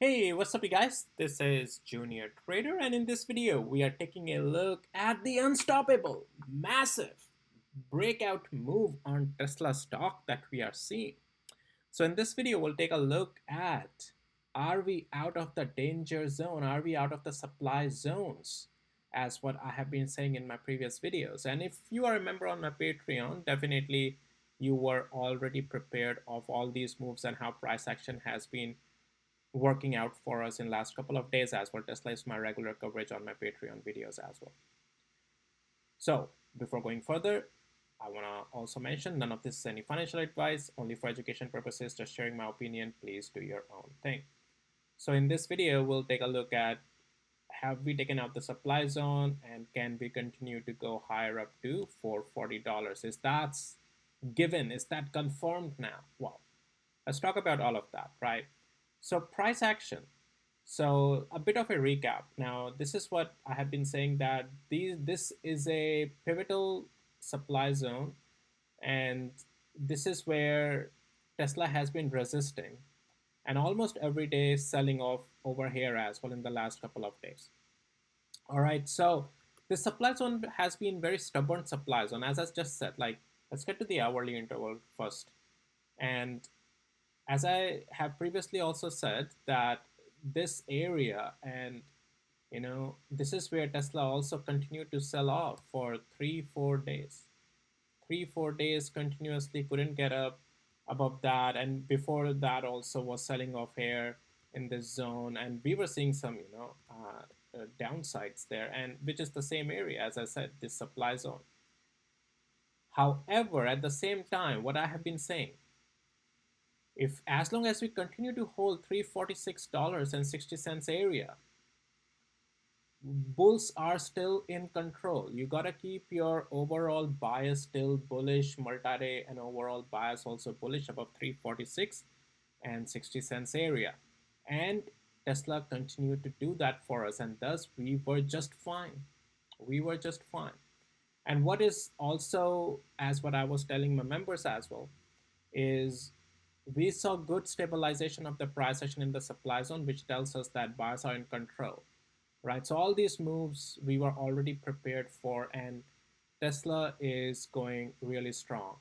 Hey, what's up you guys? This is Junior Trader and in this video we are taking a look at the unstoppable, massive breakout move on Tesla stock that we are seeing. So in this video we'll take a look at, are we out of the danger zone? Are we out of the supply zones? As what I have been saying in my previous videos. And if you are a member on my Patreon, definitely you were already prepared of all these moves and how price action has been working out for us in last couple of days as well. Tesla is my regular coverage on my Patreon videos as well. So before going further, I want to also mention none of this is any financial advice, only for education purposes, just sharing my opinion. Please do your own thing. So in this video, we'll take a look at, have we taken out the supply zone and can we continue to go higher up to $440? Is that given? Is that confirmed now? Well, let's talk about all of that, right? So price action. So a bit of a recap. Now, this is what I have been saying that this is a pivotal supply zone, and this is where Tesla has been resisting and almost every day selling off over here as well in the last couple of days. All right, so the supply zone has been very stubborn supply zone, as I just said. Like, let's get to the hourly interval first. And as I have previously also said that this area and this is where Tesla also continued to sell off for 3-4 days. 3-4 days continuously couldn't get up above that, and before that also was selling off here in this zone, and we were seeing some downsides there, and which is the same area as I said, this supply zone. However, at the same time, what I have been saying, if as long as we continue to hold $346.60 area, bulls are still in control. You gotta keep your overall bias still bullish, multi-day and overall bias also bullish above 346 and 60 cents area. And Tesla continued to do that for us, and thus we were just fine. We were just fine. And what is also, as what I was telling my members as well, is we saw good stabilization of the price action in the supply zone, which tells us that buyers are in control, right? So all these moves we were already prepared for, and Tesla is going really strong.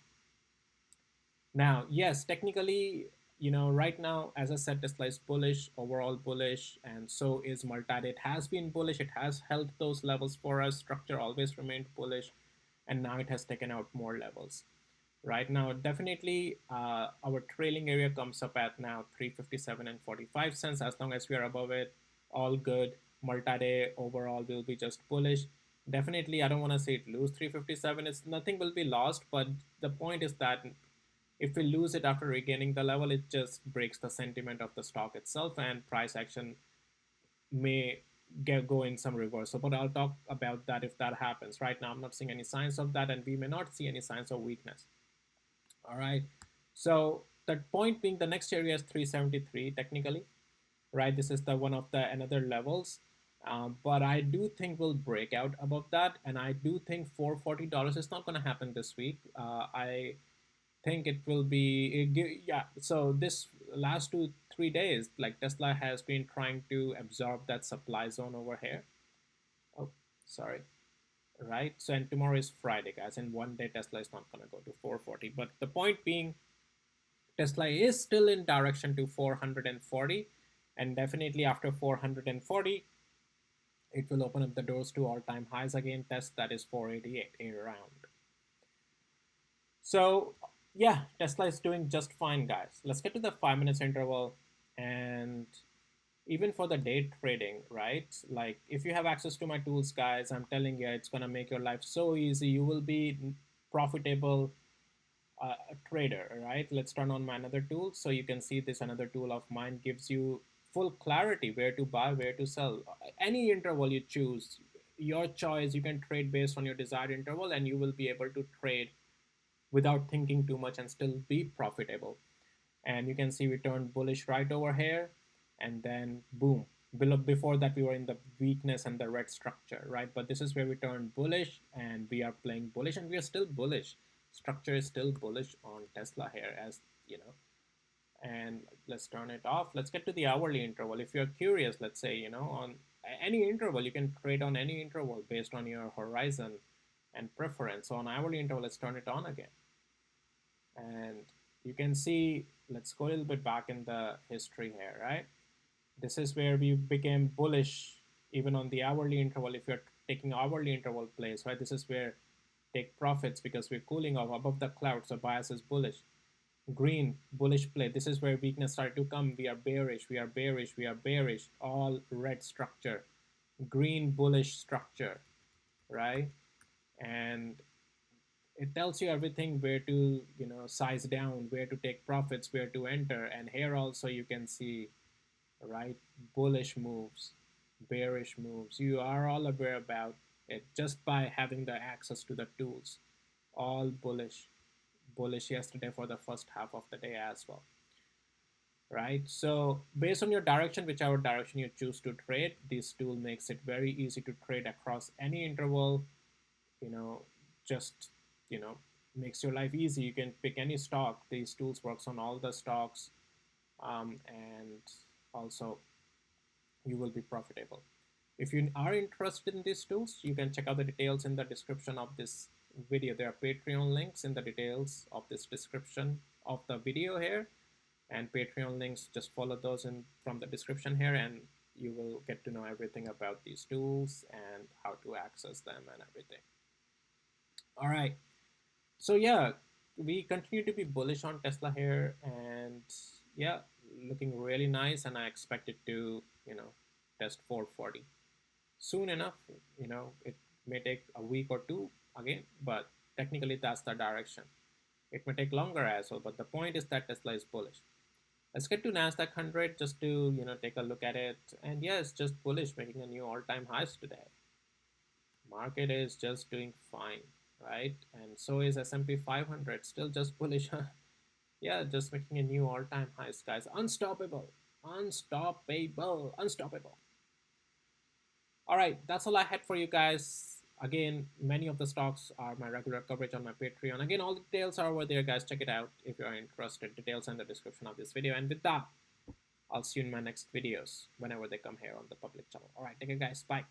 Now, yes, technically, right now, as I said, Tesla is bullish, overall bullish, and so is multi-day. It has been bullish. It has held those levels for us. Structure always remained bullish, and now it has taken out more levels. Right now, definitely, our trailing area comes up at now 357 and 45 cents. As long as we are above it, all good. Multi-day overall will be just bullish. Definitely, I don't want to say it lose 357. It's nothing will be lost, but the point is that if we lose it after regaining the level, it just breaks the sentiment of the stock itself, and price action may go in some reversal. But I'll talk about that if that happens. Right now, I'm not seeing any signs of that, and we may not see any signs of weakness. All right. So the point being, the next area is 373 technically, right? This is the one of the another levels. But I do think we'll break out above that, and I do think $440 is not going to happen this week. I think it will be yeah. So this last 2-3 days, like Tesla has been trying to absorb that supply zone over here. Oh, sorry. Right. So and tomorrow is Friday, guys. In one day, Tesla is not going to go to 440. But the point being, Tesla is still in direction to 440, and definitely after 440, it will open up the doors to all-time highs again. Test that is 488 around. So yeah, Tesla is doing just fine, guys. Let's get to the 5 minutes interval, and even for the day trading, right? Like if you have access to my tools, guys, I'm telling you, it's gonna make your life so easy. You will be profitable trader, right? Let's turn on my another tool so you can see this. Another tool of mine gives you full clarity where to buy, where to sell. Any interval you choose, your choice. You can trade based on your desired interval, and you will be able to trade without thinking too much and still be profitable. And you can see we turned bullish right over here, and then boom, below, before that we were in the weakness and the red structure, right? But this is where we turned bullish, and we are playing bullish, and we are still bullish. Structure is still bullish on Tesla here, as you know. And let's turn it off. Let's get to the hourly interval. If you're curious, let's say, on any interval, you can trade on any interval based on your horizon and preference. So on hourly interval, let's turn it on again. And you can see, let's go a little bit back in the history here, right? This is where we became bullish even on the hourly interval. If you're taking hourly interval plays, right? This is where take profits because we're cooling off above the clouds, so bias is bullish. Green, bullish play. This is where weakness started to come. We are bearish, we are bearish, we are bearish. All red structure. Green, bullish structure, right? And it tells you everything where to, size down, where to take profits, where to enter. And here also you can see, right, bullish moves, bearish moves. You are all aware about it just by having the access to the tools. All bullish yesterday for the first half of the day as well, right? So based on your direction, whichever direction you choose to trade, this tool makes it very easy to trade across any interval. you know just you know makes your life easy. You can pick any stock. These tools works on all the stocks, and also you will be profitable. If you are interested in these tools, you can check out the details in the description of this video. There are Patreon links in the details of this description of the video here, and Patreon links, just follow those in from the description here, and you will get to know everything about these tools and how to access them and everything. All right. So yeah, we continue to be bullish on Tesla here, and yeah, looking really nice, and I expect it to, test 440 soon enough. It may take a week or two again, but technically that's the direction. It may take longer as well, but the point is that Tesla is bullish. Let's get to Nasdaq 100 just to, take a look at it. And yes, just bullish, making a new all-time highs today. Market is just doing fine, right? And so is S&P 500, still just bullish. Yeah, just making a new all-time highs, guys. Unstoppable, unstoppable, unstoppable. All right, that's all I had for you guys. Again, many of the stocks are my regular coverage on my Patreon. Again, all the details are over there, guys. Check it out if you're interested. Details in the description of this video. And with that, I'll see you in my next videos whenever they come here on the public channel. All right, take care, guys. Bye.